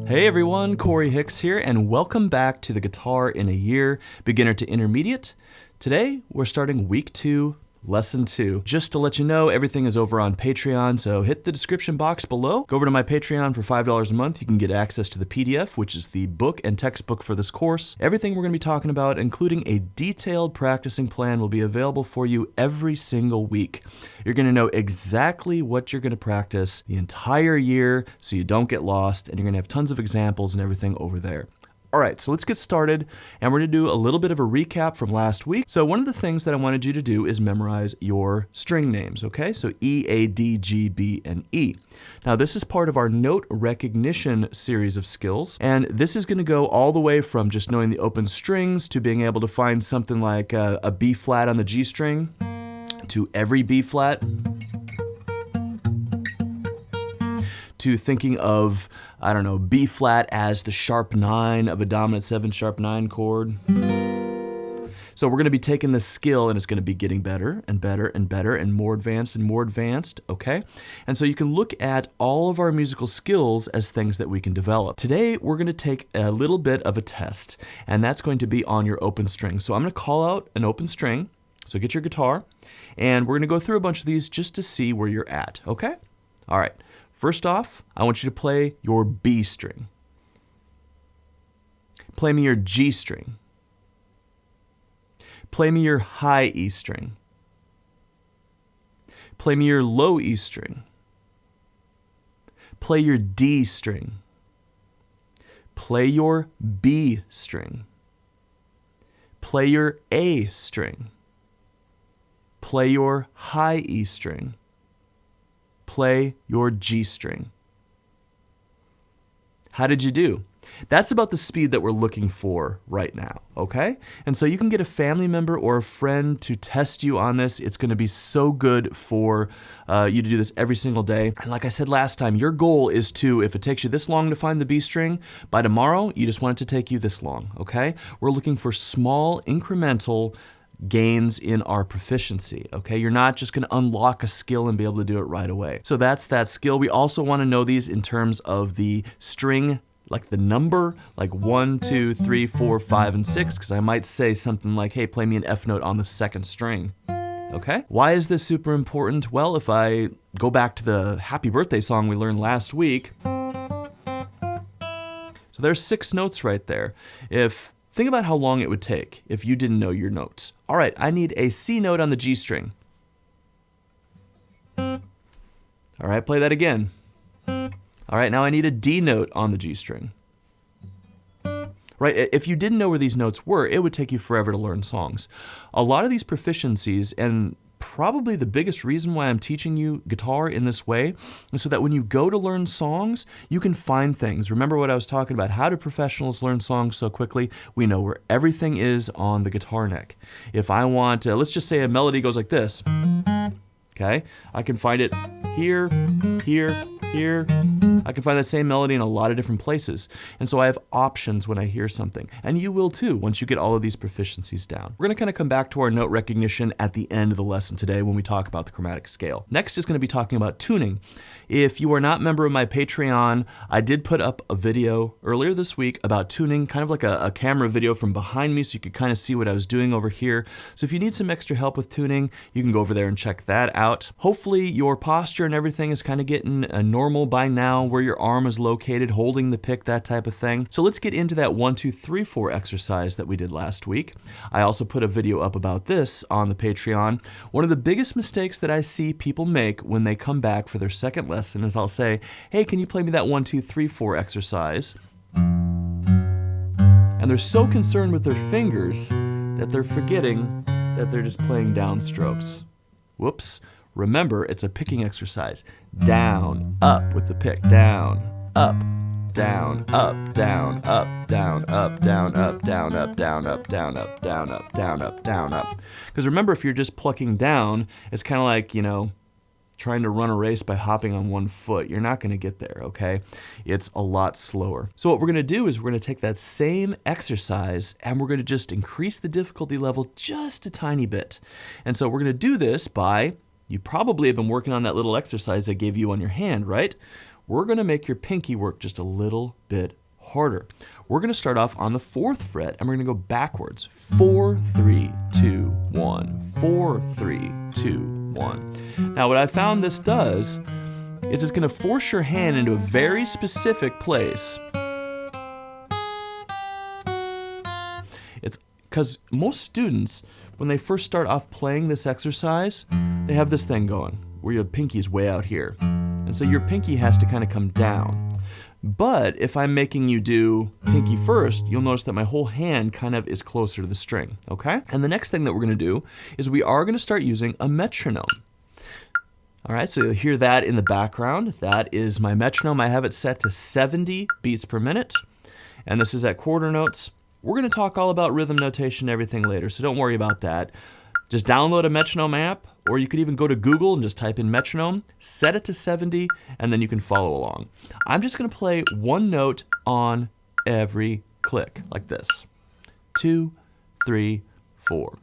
Hey everyone, Korey Hicks here, and welcome back to the Guitar in a Year, Beginner to Intermediate. Today, we're starting week 2, lesson 2. Just to let you know, everything is over on Patreon, so hit the description box below. Go over to my Patreon for $5 a month. You can get access to the PDF, which is the book and textbook for this course. Everything we're going to be talking about, including a detailed practicing plan, will be available for you every single week. You're going to know exactly what you're going to practice the entire year so you don't get lost, and you're going to have tons of examples and everything over there. All right, so let's get started, and we're going to do a little bit of a recap from last week. So one of the things that I wanted you to do is memorize your string names, okay? So E, A, D, G, B, and E. Now this is part of our note recognition series of skills, and this is going to go all the way from just knowing the open strings to being able to find something like a B flat on the G string to every B flat, to thinking of, I don't know, B flat as the sharp 9 of a dominant 7 sharp 9 chord. So we're going to be taking this skill and it's going to be getting better and better and better and more advanced, okay? And so you can look at all of our musical skills as things that we can develop. Today, we're going to take a little bit of a test, and that's going to be on your open string. So I'm going to call out an open string. So get your guitar, and we're going to go through a bunch of these just to see where you're at, okay? All right. First off, I want you to play your B string. Play me your G string. Play me your high E string. Play me your low E string. Play your D string. Play your B string. Play your A string. Play your high E string. Play your G string. How did you do? That's about the speed that we're looking for right now, okay? And so you can get a family member or a friend to test you on this. It's going to be so good for you to do this every single day. And like I said last time, your goal is to, if it takes you this long to find the B string, by tomorrow, you just want it to take you this long, okay? We're looking for small, incremental gains in our proficiency, okay? You're not just going to unlock a skill and be able to do it right away. So that's that skill. We also want to know these in terms of the string, like the number, like 1, 2, 3, 4, 5, and 6, because I might say something like, hey, play me an F note on the second string, okay? Why is this super important? Well, if I go back to the happy birthday song we learned last week, so there's 6 notes right there. Think about how long it would take if you didn't know your notes. All right, I need a C note on the G string. All right, play that again. All right, now I need a D note on the G string. Right, if you didn't know where these notes were, it would take you forever to learn songs. A lot of these proficiencies, and probably the biggest reason why I'm teaching you guitar in this way is so that when you go to learn songs, you can find things. Remember what I was talking about? How do professionals learn songs so quickly? We know where everything is on the guitar neck. If I want, let's just say a melody goes like this, okay? I can find it here, here, here. I can find that same melody in a lot of different places. And so I have options when I hear something. And you will too once you get all of these proficiencies down. We're going to kind of come back to our note recognition at the end of the lesson today when we talk about the chromatic scale. Next is going to be talking about tuning. If you are not a member of my Patreon, I did put up a video earlier this week about tuning, kind of like a camera video from behind me so you could kind of see what I was doing over here. So if you need some extra help with tuning, you can go over there and check that out. Hopefully your posture and everything is kind of getting normal by now, where your arm is located, holding the pick, that type of thing. So let's get into that 1, 2, 3, 4 exercise that we did last week. I also put a video up about this on the Patreon. One of the biggest mistakes that I see people make when they come back for their second lesson is I'll say, hey, can you play me that 1, 2, 3, 4 exercise? And they're so concerned with their fingers that they're forgetting that they're just playing downstrokes. Whoops. Remember, it's a picking exercise. Down, up with the pick. Down, up, down, up, down, up, down, up, down, up, down, up, down, up, down, up, down, up, down, up, down, up. Because remember, if you're just plucking down, it's kind of like, trying to run a race by hopping on one foot. You're not going to get there, okay? It's a lot slower. So what we're going to do is we're going to take that same exercise and we're going to just increase the difficulty level just a tiny bit. And so we're going to do this by, you probably have been working on that little exercise I gave you on your hand, right? we're going to make your pinky work just a little bit harder. We're going to start off on the 4th fret, and we're going to go backwards. 4, 3, 2, 1. 4, 3, 2, 1. Now, what I found this does is it's going to force your hand into a very specific place. It's because most students, when they first start off playing this exercise, they have this thing going where your pinky's way out here. And so your pinky has to kind of come down. But if I'm making you do pinky first, you'll notice that my whole hand kind of is closer to the string, okay? And the next thing that we're going to do is we are going to start using a metronome. All right, so you'll hear that in the background. That is my metronome. I have it set to 70 beats per minute, and this is at quarter notes. We're going to talk all about rhythm notation and everything later, so don't worry about that. Just download a metronome app, or you could even go to Google and just type in metronome, set it to 70, and then you can follow along. I'm just going to play one note on every click, like this. 2, 3, 4.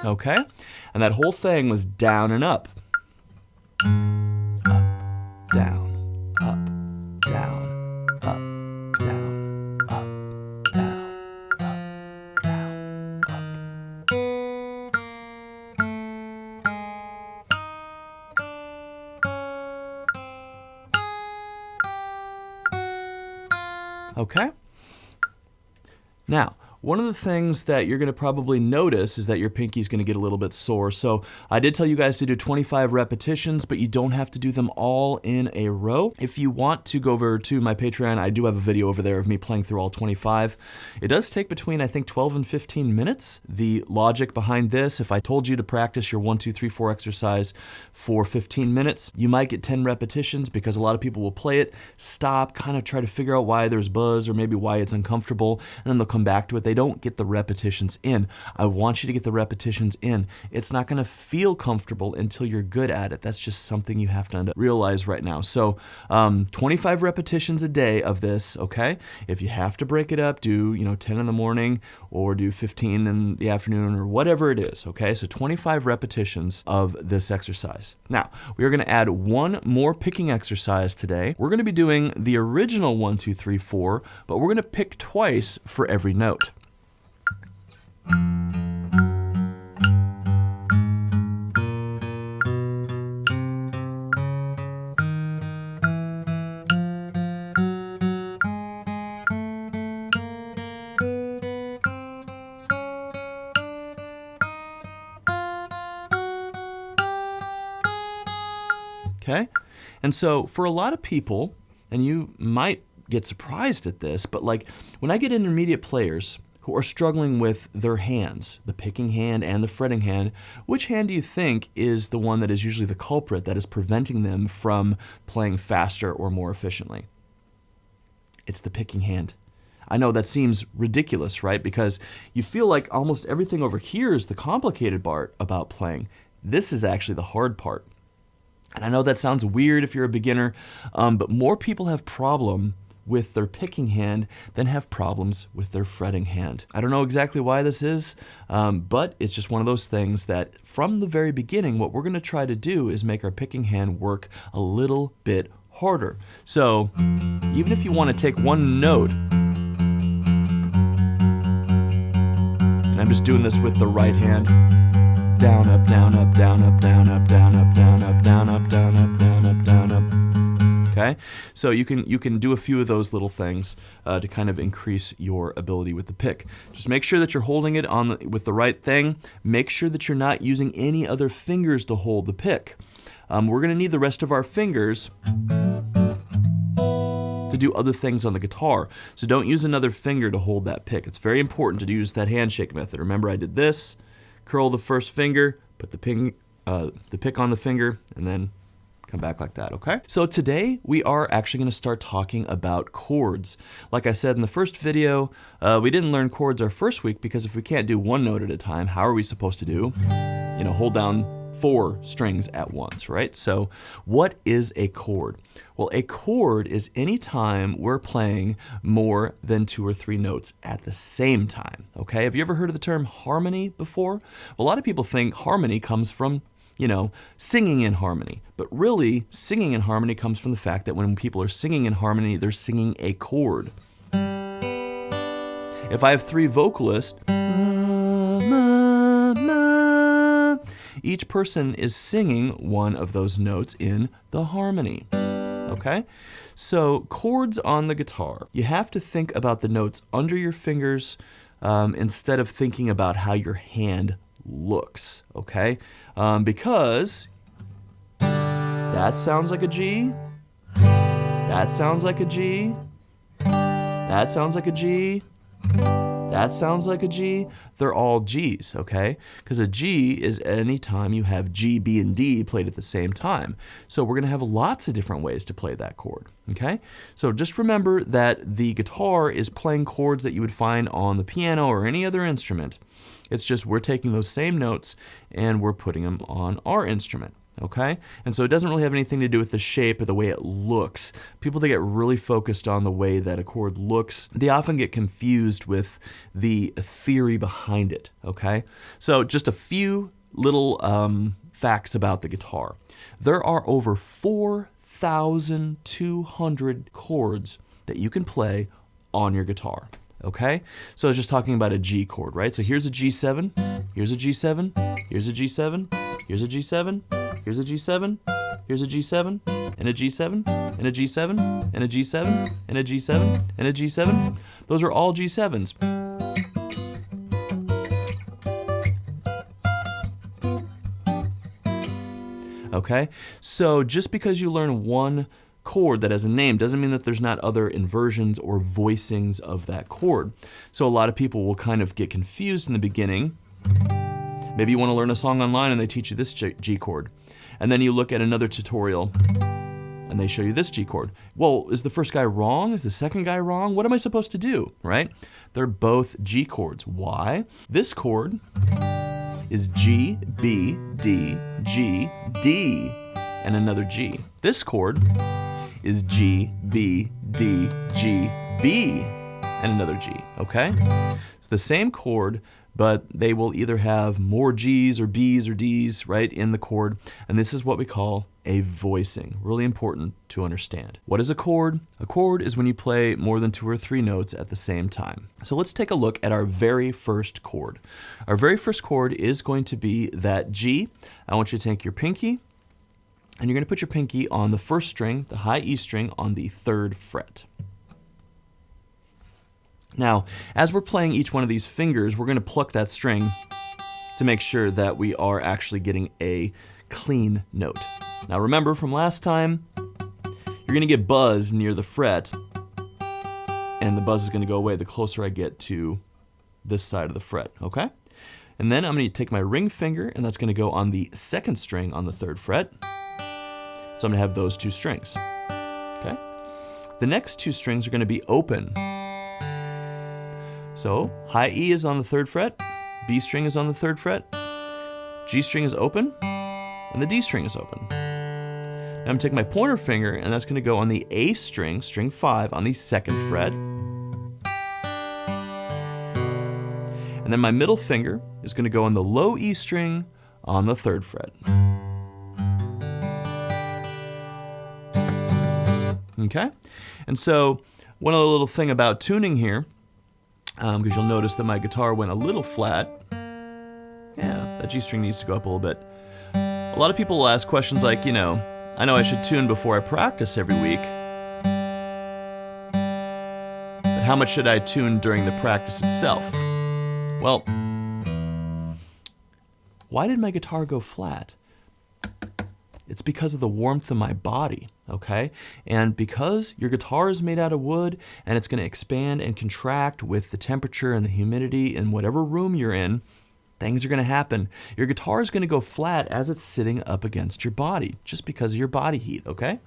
Okay? And that whole thing was down and up. Up, down, up, down, up, down, up, down, up, down, up. Okay? Now, one of the things that you're going to probably notice is that your pinky is going to get a little bit sore. So I did tell you guys to do 25 repetitions, but you don't have to do them all in a row. If you want to go over to my Patreon, I do have a video over there of me playing through all 25. It does take between, I think, 12 and 15 minutes. The logic behind this, if I told you to practice your 1, 2, 3, 4 exercise for 15 minutes, you might get 10 repetitions because a lot of people will play it, stop, kind of try to figure out why there's buzz or maybe why it's uncomfortable, and then they'll come back to it. They don't get the repetitions in. I want you to get the repetitions in. It's not going to feel comfortable until you're good at it. That's just something you have to realize right now. So 25 repetitions a day of this, okay? If you have to break it up, do 10 in the morning or do 15 in the afternoon or whatever it is, okay? So 25 repetitions of this exercise. Now, we are going to add one more picking exercise today. We're going to be doing the original 1, 2, 3, 4, but we're going to pick twice for every note. Okay? And so for a lot of people, and you might get surprised at this, but like when I get intermediate players who are struggling with their hands, the picking hand and the fretting hand, which hand do you think is the one that is usually the culprit that is preventing them from playing faster or more efficiently? It's the picking hand. I know that seems ridiculous, right? Because you feel like almost everything over here is the complicated part about playing. This is actually the hard part. And I know that sounds weird if you're a beginner, but more people have problem with their picking hand than have problems with their fretting hand. I don't know exactly why this is, but it's just one of those things that from the very beginning, what we're going to try to do is make our picking hand work a little bit harder. So even if you want to take one note, and I'm just doing this with the right hand, down, up, down, up, down, up, down, up, down, up, down, up, down, up, down, up, down, up, down, up. Okay? So you can do a few of those little things to kind of increase your ability with the pick. Just make sure that you're holding it with the right thing. Make sure that you're not using any other fingers to hold the pick. We're going to need the rest of our fingers to do other things on the guitar. So don't use another finger to hold that pick. It's very important to use that handshake method. Remember, I did this. Curl the first finger, put the pick on the finger, and then come back like that, okay? So today we are actually going to start talking about chords. Like I said in the first video, we didn't learn chords our first week because if we can't do one note at a time, how are we supposed to do, hold down 4 strings at once, right? So what is a chord? Well, a chord is any time we're playing more than 2 or 3 notes at the same time, okay? Have you ever heard of the term harmony before? Well, a lot of people think harmony comes from, singing in harmony. But really, singing in harmony comes from the fact that when people are singing in harmony, they're singing a chord. If I have 3 vocalists, each person is singing one of those notes in the harmony. Okay? So chords on the guitar, you have to think about the notes under your fingers instead of thinking about how your hand looks. Okay? Because that sounds like a G, that sounds like a G, that sounds like a G, that sounds like a G. They're all G's, okay? Because a G is any time you have G, B, and D played at the same time. So we're going to have lots of different ways to play that chord, okay? So just remember that the guitar is playing chords that you would find on the piano or any other instrument. It's just we're taking those same notes and we're putting them on our instrument. Okay? And so it doesn't really have anything to do with the shape or the way it looks. People that get really focused on the way that a chord looks, they often get confused with the theory behind it. Okay? So just a few little facts about the guitar. There are over 4,200 chords that you can play on your guitar. Okay? So I was just talking about a G chord, right? So here's a G7, here's a G7, here's a G7, here's a G7, here's a G7, here's a G7, and a G7, and a G7, and a G7, and a G7, and a G7. Those are all G7s. Okay? So just because you learn one chord that has a name doesn't mean that there's not other inversions or voicings of that chord. So a lot of people will kind of get confused in the beginning. Maybe you want to learn a song online and they teach you this G chord. And then you look at another tutorial and they show you this G chord. Well, is the first guy wrong? Is the second guy wrong? What am I supposed to do, right? They're both G chords. Why? This chord is G, B, D, G, D, and another G. This chord is G, B, D, G, B, and another G, okay? It's the same chord, but they will either have more G's or B's or D's, right, in the chord, and this is what we call a voicing. Really important to understand. What is a chord? A chord is when you play more than 2 or 3 notes at the same time. So let's take a look at our very first chord. Our very first chord is going to be that G. I want you to take your pinky, and you're going to put your pinky on the first string, the high E string, on the 3rd fret. Now, as we're playing each one of these fingers, we're going to pluck that string to make sure that we are actually getting a clean note. Now remember from last time, you're going to get buzz near the fret, and the buzz is going to go away the closer I get to this side of the fret, okay? And then I'm going to take my ring finger, and that's going to go on the 2nd string on the 3rd fret. So I'm going to have those 2 strings, okay? The next 2 strings are going to be open. So high E is on the 3rd fret, B string is on the 3rd fret, G string is open, and the D string is open. Now I'm going to take my pointer finger, and that's going to go on the A string, string 5, on the 2nd fret. And then my middle finger is going to go on the low E string on the 3rd fret. Okay? And so one other little thing about tuning here, because you'll notice that my guitar went a little flat. Yeah, that G string needs to go up a little bit. A lot of people will ask questions like, I know I should tune before I practice every week, but how much should I tune during the practice itself? Well, why did my guitar go flat? It's because of the warmth of my body, okay? And because your guitar is made out of wood and it's going to expand and contract with the temperature and the humidity in whatever room you're in, things are going to happen. Your guitar is going to go flat as it's sitting up against your body, just because of your body heat, okay?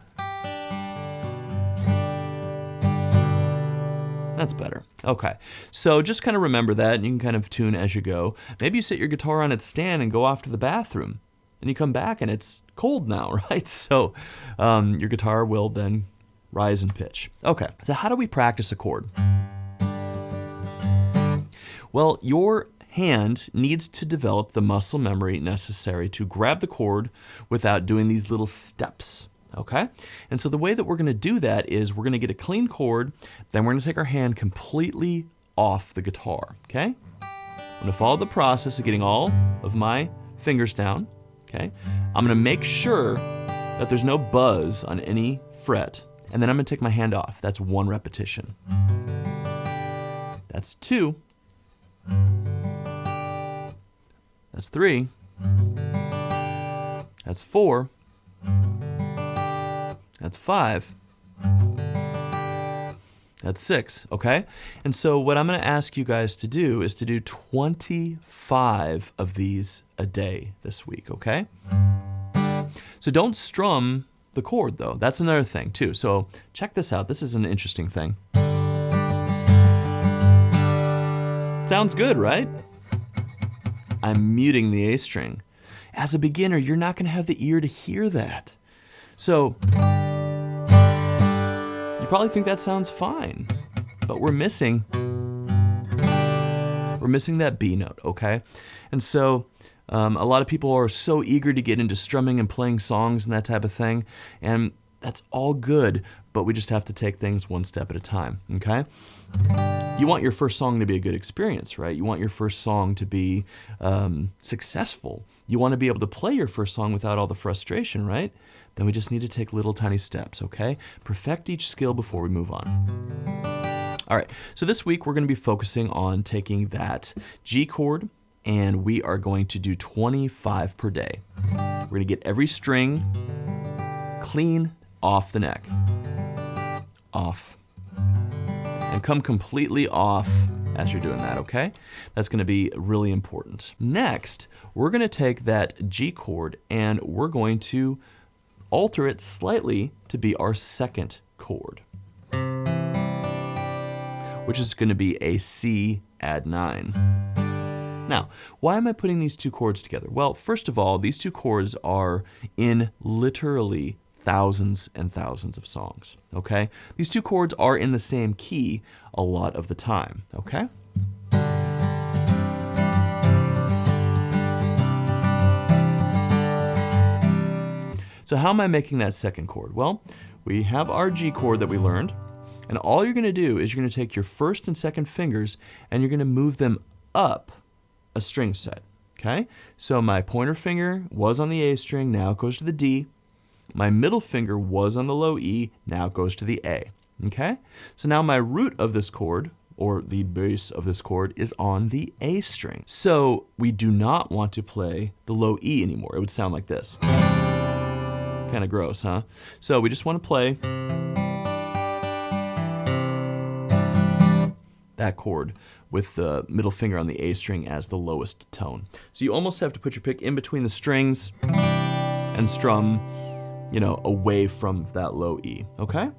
That's better. Okay, so just kind of remember that, and you can kind of tune as you go. Maybe you sit your guitar on its stand and go off to the bathroom. and you come back and it's cold now, right? So your guitar will then rise in pitch. Okay, so how do we practice a chord? Well, your hand needs to develop the muscle memory necessary to grab the chord without doing these little steps. Okay? And so the way that we're going to do that is we're going to get a clean chord, then we're going to take our hand completely off the guitar. Okay? I'm going to follow the process of getting all of my fingers down. Okay? I'm going to make sure that there's no buzz on any fret, and then I'm going to take my hand off. That's 1 repetition. That's 2. That's 3. That's 4. That's 5. That's 6, okay? And so what I'm going to ask you guys to do is to do 25 of these a day this week, okay? So don't strum the chord, though. That's another thing, too. So check this out. This is an interesting thing. Sounds good, right? I'm muting the A string. As a beginner, you're not going to have the ear to hear that. So you probably think that sounds fine, but we're missing that B note, okay? And so a lot of people are so eager to get into strumming and playing songs and that type of thing, and that's all good, but we just have to take things one step at a time, okay? You want your first song to be a good experience, right? You want your first song to be successful. You want to be able to play your first song without all the frustration, right? Then we just need to take little tiny steps, okay? Perfect each skill before we move on. All right, so this week we're going to be focusing on taking that G chord, and we are going to do 25 per day. We're going to get every string clean off the neck. Off. And come completely off as you're doing that, okay? That's going to be really important. Next, we're going to take that G chord and we're going to alter it slightly to be our second chord, which is going to be a C add 9. Now, why am I putting these two chords together? Well, first of all, these two chords are in literally thousands and thousands of songs, okay? These two chords are in the same key a lot of the time, okay? So how am I making that second chord? Well, we have our G chord that we learned, and all you're going to do is you're going to take your first and second fingers and you're going to move them up a string set, okay? So my pointer finger was on the A string, now it goes to the D. My middle finger was on the low E, now it goes to the A, okay? So now my root of this chord, or the base of this chord, is on the A string. So we do not want to play the low E anymore. It would sound like this. Kind of gross, huh? So we just want to play that chord with the middle finger on the A string as the lowest tone. So you almost have to put your pick in between the strings and strum, you know, away from that low E, okay?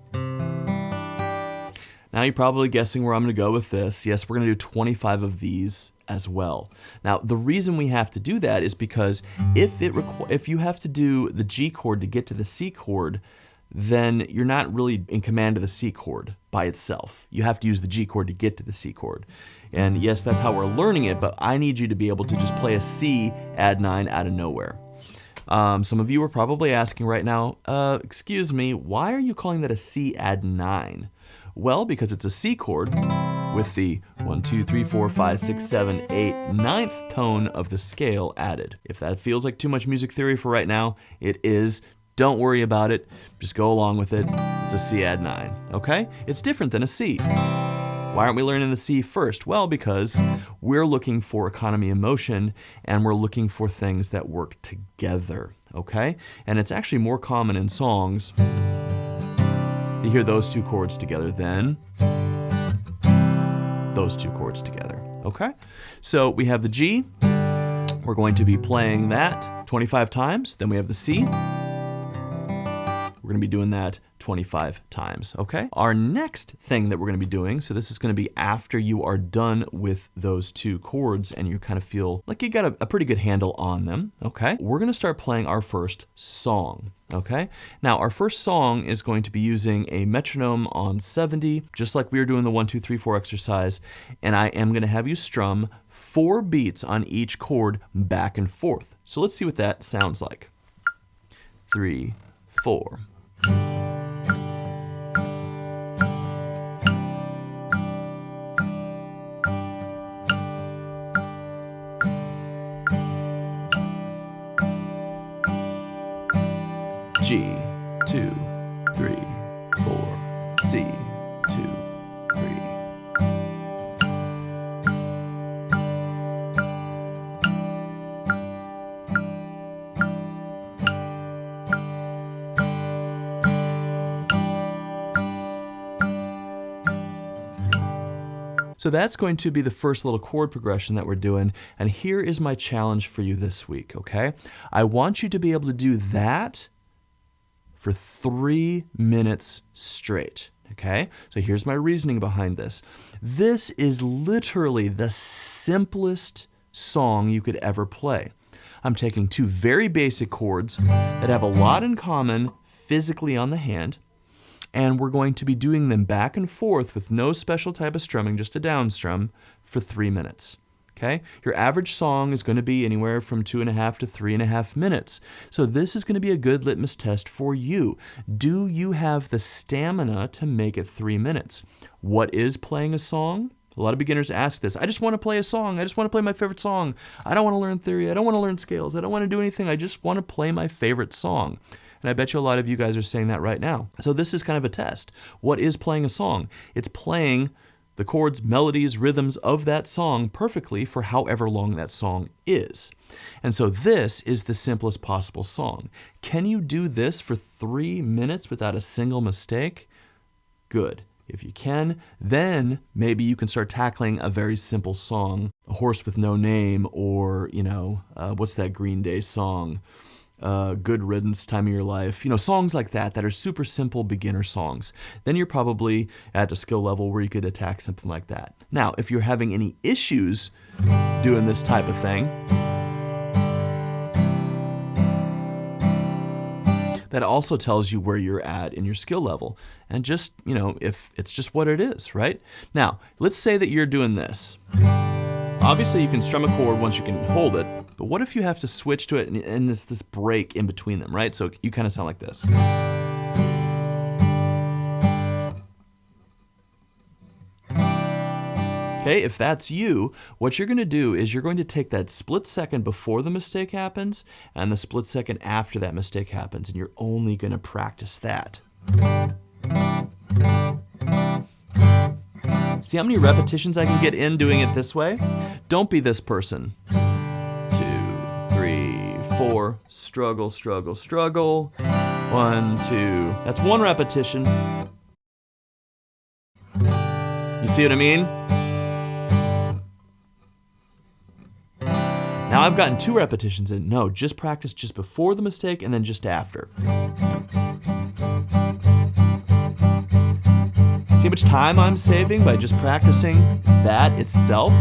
Now you're probably guessing where I'm going to go with this. Yes, we're going to do 25 of these as well. Now, the reason we have to do that is because if you have to do the G chord to get to the C chord, then you're not really in command of the C chord by itself. You have to use the G chord to get to the C chord. And yes, that's how we're learning it, but I need you to be able to just play a C add 9 out of nowhere. Some of you are probably asking right now, excuse me, why are you calling that a C add 9? Well, because it's a C chord with the 1, 2, 3, 4, 5, 6, 7, 8, 9th tone of the scale added. If that feels like too much music theory for right now, it is. Don't worry about it. Just go along with it. It's a C add 9, okay? It's different than a C. Why aren't we learning the C first? Well, because we're looking for economy of motion and we're looking for things that work together, okay? And it's actually more common in songs to hear those two chords together than those two chords together, okay? So we have the G. We're going to be playing that 25 times. Then we have the C. We're We're going to be doing that 25 times, okay? Our next thing that we're going to be doing, so this is going to be after you are done with those two chords and you kind of feel like you got a pretty good handle on them, okay? We're going to start playing our first song, okay? Now, our first song is going to be using a metronome on 70, just like we were doing the 1, 2, 3, 4 exercise, and I am going to have you strum 4 beats on each chord back and forth. So let's see what that sounds like. 3, 4. G, 2, 3, 4, C, 2, 3. So that's going to be the first little chord progression that we're doing, and here is my challenge for you this week, okay? I want you to be able to do that for 3 minutes straight, okay? So here's my reasoning behind this. This is literally the simplest song you could ever play. I'm taking 2 very basic chords that have a lot in common physically on the hand, and we're going to be doing them back and forth with no special type of strumming, just a down strum, for 3 minutes. Okay? Your average song is going to be anywhere from 2.5 to 3.5 minutes. So this is going to be a good litmus test for you. Do you have the stamina to make it 3 minutes? What is playing a song? A lot of beginners ask this. I just want to play a song. I just want to play my favorite song. I don't want to learn theory. I don't want to learn scales. I don't want to do anything. I just want to play my favorite song. And I bet you a lot of you guys are saying that right now. So this is kind of a test. What is playing a song? It's playing the chords, melodies, rhythms of that song perfectly for however long that song is. And so this is the simplest possible song. Can you do this for 3 minutes without a single mistake? Good. If you can, then maybe you can start tackling a very simple song, A Horse with No Name, or, what's that Green Day song? Good Riddance, Time of Your Life, songs like that are super simple beginner songs. Then you're probably at a skill level where you could attack something like that. Now, if you're having any issues doing this type of thing, that also tells you where you're at in your skill level. And just, if it's just what it is, right? Now, let's say that you're doing this. Obviously, you can strum a chord once you can hold it, but what if you have to switch to it and there's this break in between them, right? So you kind of sound like this. Okay, if that's you, what you're going to do is you're going to take that split second before the mistake happens and the split second after that mistake happens, and you're only going to practice that. See how many repetitions I can get in doing it this way? Don't be this person. 2, 3, 4, struggle, struggle, struggle. 1, 2, that's 1 repetition. You see what I mean? Now I've gotten 2 repetitions in. No, just practice just before the mistake and then just after. See how much time I'm saving by just practicing that itself?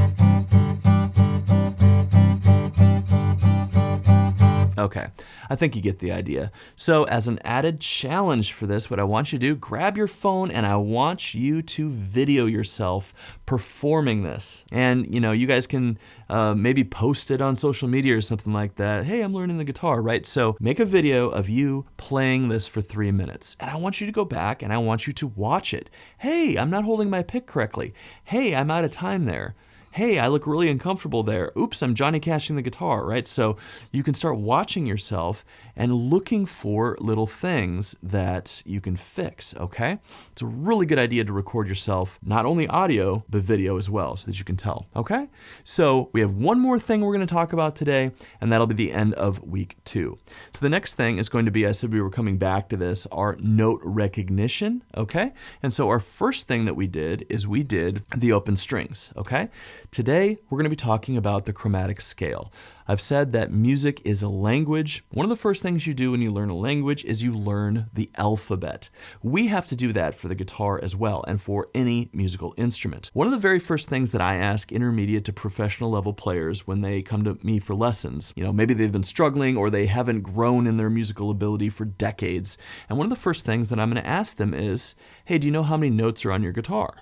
Okay, I think you get the idea. So as an added challenge for this, what I want you to do, grab your phone and I want you to video yourself performing this. And you guys can maybe post it on social media or something like that. Hey, I'm learning the guitar, right? So make a video of you playing this for 3 minutes. And I want you to go back and I want you to watch it. Hey, I'm not holding my pick correctly. Hey, I'm out of time there. Hey, I look really uncomfortable there. Oops, I'm Johnny Cashing the guitar, right? So you can start watching yourself and looking for little things that you can fix, okay? It's a really good idea to record yourself, not only audio, but video as well, so that you can tell, okay? So we have one more thing we're going to talk about today, and that'll be the end of week 2. So the next thing is going to be, I said we were coming back to this, our note recognition, okay? And so our first thing that we did is we did the open strings, okay? Today, we're going to be talking about the chromatic scale. I've said that music is a language. One of the first things you do when you learn a language is you learn the alphabet. We have to do that for the guitar as well, and for any musical instrument. One of the very first things that I ask intermediate to professional level players when they come to me for lessons, maybe they've been struggling or they haven't grown in their musical ability for decades. And one of the first things that I'm going to ask them is, hey, do you know how many notes are on your guitar?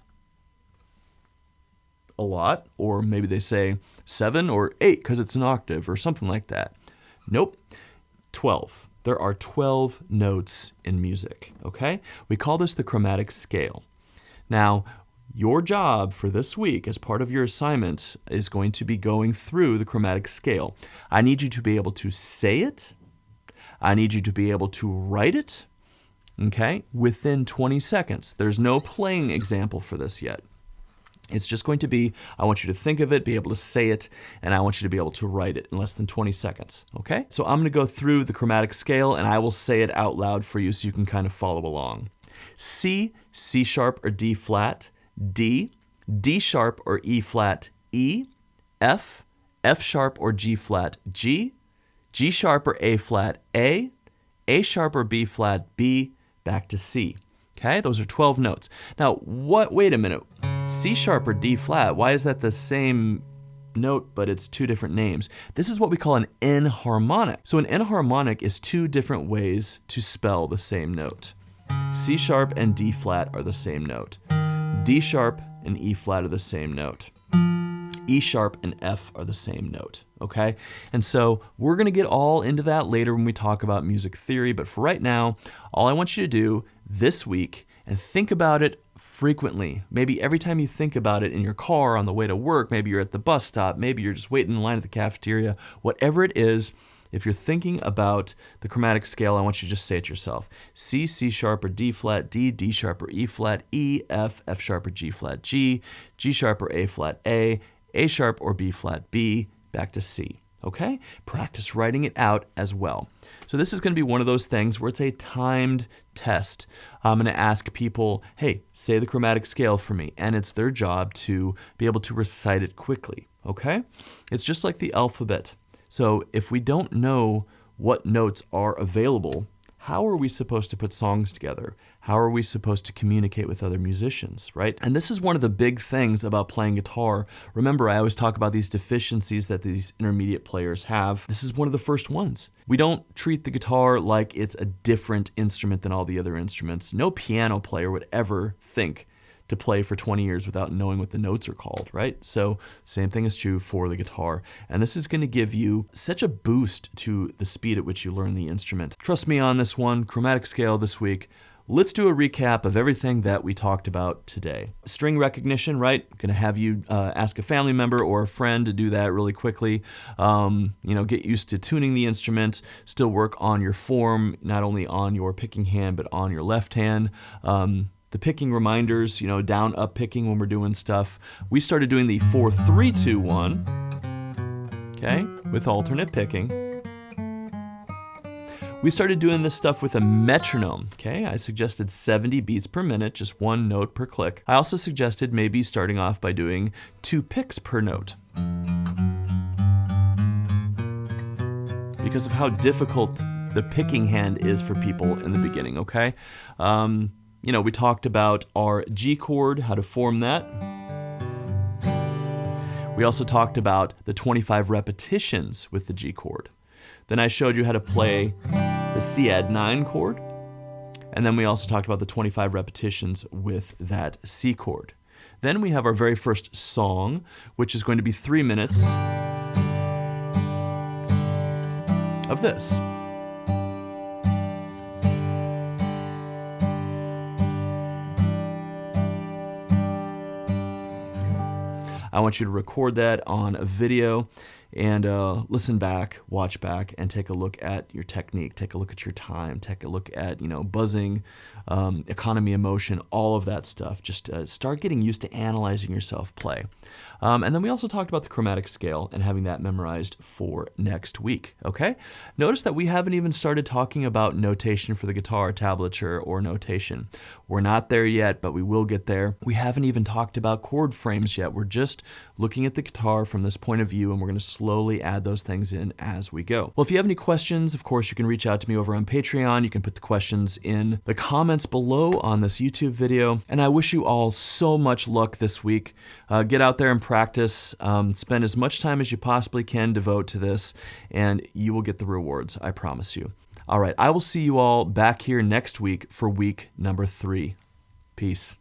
A lot, or maybe they say 7 or 8 because it's an octave or something like that. Nope, 12. There are 12 notes in music, okay? We call this the chromatic scale. Now, your job for this week as part of your assignment is going to be going through the chromatic scale. I need you to be able to say it. I need you to be able to write it, okay, within 20 seconds. There's no playing example for this yet. It's just going to be, I want you to think of it, be able to say it, and I want you to be able to write it in less than 20 seconds, okay? So I'm going to go through the chromatic scale, and I will say it out loud for you so you can kind of follow along. C, C sharp or D flat, D, D sharp or E flat, E, F, F sharp or G flat, G, G sharp or A flat, A sharp or B flat, B, back to C. Okay, those are 12 notes. Now, wait a minute. C sharp or D flat, why is that the same note, but it's two different names? This is what we call an enharmonic. So an enharmonic is two different ways to spell the same note. C sharp and D flat are the same note. D sharp and E flat are the same note. E sharp and F are the same note, okay? And so we're going to get all into that later when we talk about music theory, but for right now, all I want you to do this week and think about it frequently. Maybe every time you think about it in your car on the way to work, maybe you're at the bus stop, maybe you're just waiting in line at the cafeteria, whatever it is, if you're thinking about the chromatic scale, I want you to just say it yourself. C, C sharp or D flat, D, D sharp or E flat, E, F, F sharp or G flat, G, G sharp or A flat, A sharp or B flat, B, back to C. Okay? Practice writing it out as well. So this is going to be one of those things where it's a timed test. I'm going to ask people, hey, say the chromatic scale for me, and it's their job to be able to recite it quickly. Okay? It's just like the alphabet. So if we don't know what notes are available, how are we supposed to put songs together? How are we supposed to communicate with other musicians, right? And this is one of the big things about playing guitar. Remember, I always talk about these deficiencies that these intermediate players have. This is one of the first ones. We don't treat the guitar like it's a different instrument than all the other instruments. No piano player would ever think to play for 20 years without knowing what the notes are called, right? So same thing is true for the guitar. And this is going to give you such a boost to the speed at which you learn the instrument. Trust me on this one, chromatic scale this week. Let's do a recap of everything that we talked about today. String recognition, right? Going to have you ask a family member or a friend to do that really quickly. Get used to tuning the instrument, still work on your form, not only on your picking hand, but on your left hand. The picking reminders, down, up picking when we're doing stuff. We started doing the 4-3-2-1, okay, with alternate picking. We started doing this stuff with a metronome, okay? I suggested 70 beats per minute, just one note per click. I also suggested maybe starting off by doing 2 picks per note, because of how difficult the picking hand is for people in the beginning, okay? We talked about our G chord, how to form that. We also talked about the 25 repetitions with the G chord. Then I showed you how to play the C add 9 chord. And then we also talked about the 25 repetitions with that C chord. Then we have our very first song, which is going to be 3 minutes of this. I want you to record that on a video and listen back, watch back, and take a look at your technique, take a look at your time, take a look at, buzzing, economy of motion, all of that stuff. Just start getting used to analyzing yourself play. And then we also talked about the chromatic scale and having that memorized for next week, okay? Notice that we haven't even started talking about notation for the guitar, tablature, or notation. We're not there yet, but we will get there. We haven't even talked about chord frames yet. We're just looking at the guitar from this point of view, and we're going to slowly add those things in as we go. Well, if you have any questions, of course, you can reach out to me over on Patreon. You can put the questions in the comments below on this YouTube video. And I wish you all so much luck this week. Get out there and practice. Spend as much time as you possibly can devote to this, and you will get the rewards, I promise you. All right, I will see you all back here next week for week number 3. Peace.